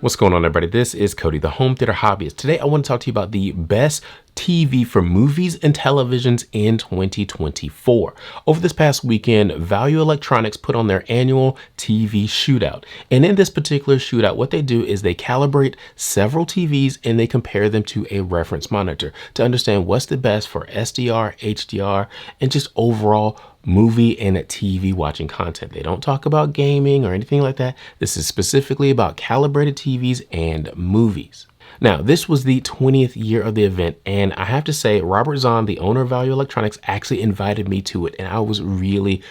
What's going on, everybody? This is Cody, the home theater hobbyist. Today, I want to talk to you about the best TV for movies and televisions in 2024. Over this past weekend, Value Electronics put on their annual TV shootout. And in this particular shootout, what they do is they calibrate several TVs and they compare them to a reference monitor to understand what's the best for SDR, HDR, and just overall movie and TV watching content. They don't talk about gaming or anything like that. This is specifically about calibrated TVs and movies. Now, this was the 20th year of the event, and I have to say, Robert Zahn, the owner of Value Electronics, actually invited me to it, and I was really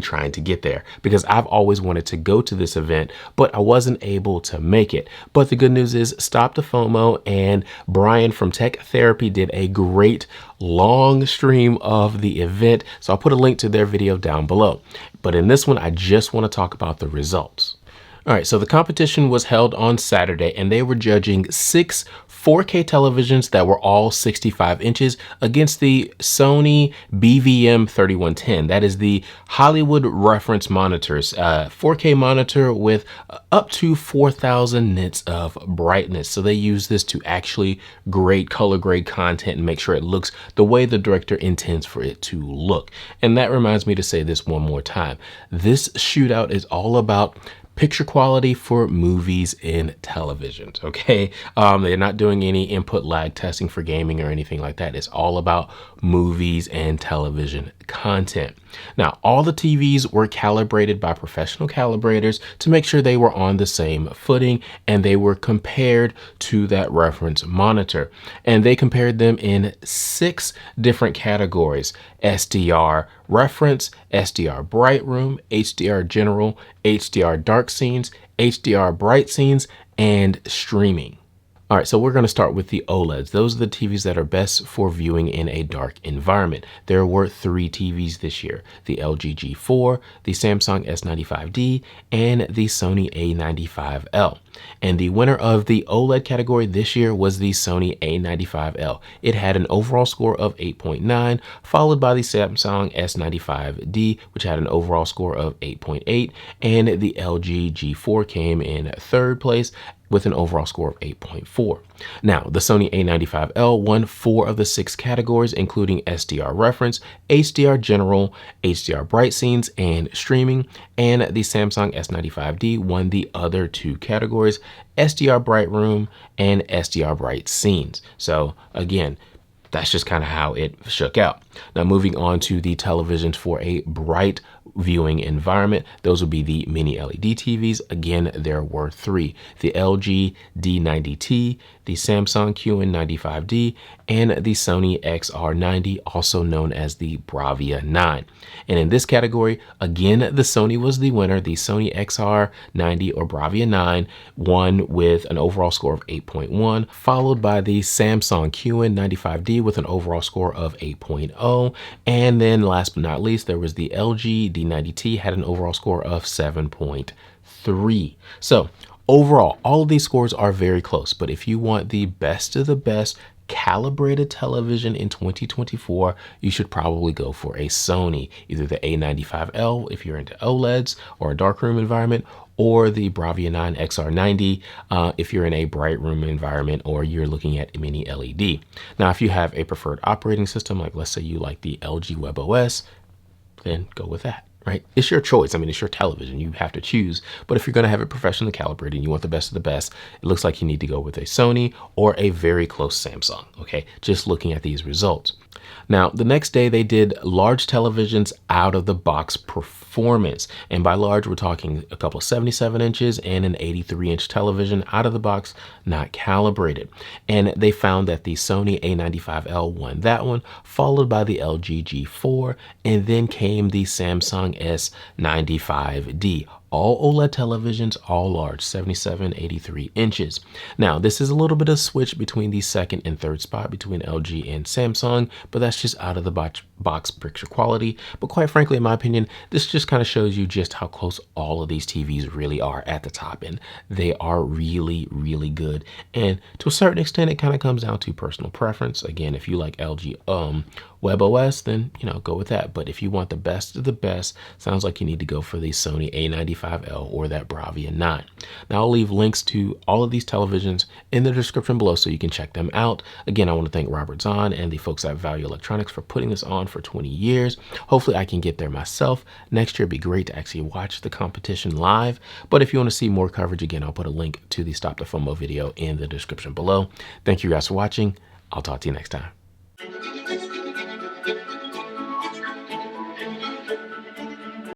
trying to get there because I've always wanted to go to this event, but I wasn't able to make it. But the good news is, Stop the FOMO and Brian from Tech Therapy did a great long stream of the event, so I'll put a link to their video down below. But in this one, I just want to talk about the results. All right, so the competition was held on Saturday, and they were judging 6 4K televisions that were all 65 inches against the Sony BVM3110. That is the Hollywood reference monitors, 4K monitor with up to 4,000 nits of brightness. So they use this to actually grade, color grade content and make sure it looks the way the director intends for it to look. And that reminds me to say this one more time. This shootout is all about picture quality for movies and televisions, okay? They're not doing any input lag testing for gaming or anything like that. It's all about movies and television content. Now, all the TVs were calibrated by professional calibrators to make sure they were on the same footing, and they were compared to that reference monitor. And they compared them in 6 different categories: SDR reference, SDR bright room, HDR general, HDR dark scenes, HDR bright scenes, and streaming. All right, so we're going to start with the OLEDs. Those are the TVs that are best for viewing in a dark environment. There were 3 TVs this year: the LG G4, the Samsung S95D, and the Sony A95L. And the winner of the OLED category this year was the Sony A95L. It had an overall score of 8.9, followed by the Samsung S95D, which had an overall score of 8.8, and the LG G4 came in 3rd place with an overall score of 8.4. Now, the Sony A95L won 4 of the 6 categories, including SDR reference, HDR general, HDR bright scenes, and streaming, and the Samsung S95D won the other 2 categories, SDR bright room and SDR bright scenes. So again, that's just kind of how it shook out. Now, moving on to the televisions for a bright viewing environment, those would be the MiniLED TVs. Again, there were 3: the LG D90T, the Samsung QN95D, and the Sony XR90, also known as the Bravia 9. And in this category, again, the Sony was the winner. The Sony XR90 or Bravia 9 won with an overall score of 8.1, followed by the Samsung QN95D with an overall score of 8.0. And then last but not least, there was the LG D90T, had an overall score of 7.3. So overall, all of these scores are very close, but if you want the best of the best calibrated television in 2024, you should probably go for a Sony, either the A95L if you're into OLEDs or a darkroom environment, or the Bravia 9 XR90 if you're in a bright room environment or you're looking at mini LED. Now, if you have a preferred operating system, like let's say you like the LG WebOS, then go with that. Right? It's your choice. I mean, it's your television. You have to choose. But if you're going to have it professionally calibrated and you want the best of the best, it looks like you need to go with a Sony or a very close Samsung. Okay, just looking at these results. Now, the next day they did large televisions out of the box performance. And by large, we're talking a couple of 77 inches and an 83-inch television out of the box, not calibrated. And they found that the Sony A95L won that one, followed by the LG G4, and then came the Samsung S95D. All OLED televisions, all large, 77, 83 inches. Now, this is a little bit of switch between the 2nd and 3rd spot between LG and Samsung, but that's just out of the box picture quality. But quite frankly, in my opinion, this just kind of shows you just how close all of these TVs really are at the top end. They are really good. And to a certain extent, it kind of comes down to personal preference. Again, if you like LG WebOS, then, go with that. But if you want the best of the best, sounds like you need to go for the Sony A95L or that Bravia 9. Now, I'll leave links to all of these televisions in the description below so you can check them out. Again, I want to thank Robert Zahn and the folks at Value Electronics for putting this on for 20 years. Hopefully I can get there myself. Next year, it'd be great to actually watch the competition live. But if you want to see more coverage, again, I'll put a link to the Stop the FOMO video in the description below. Thank you guys for watching. I'll talk to you next time.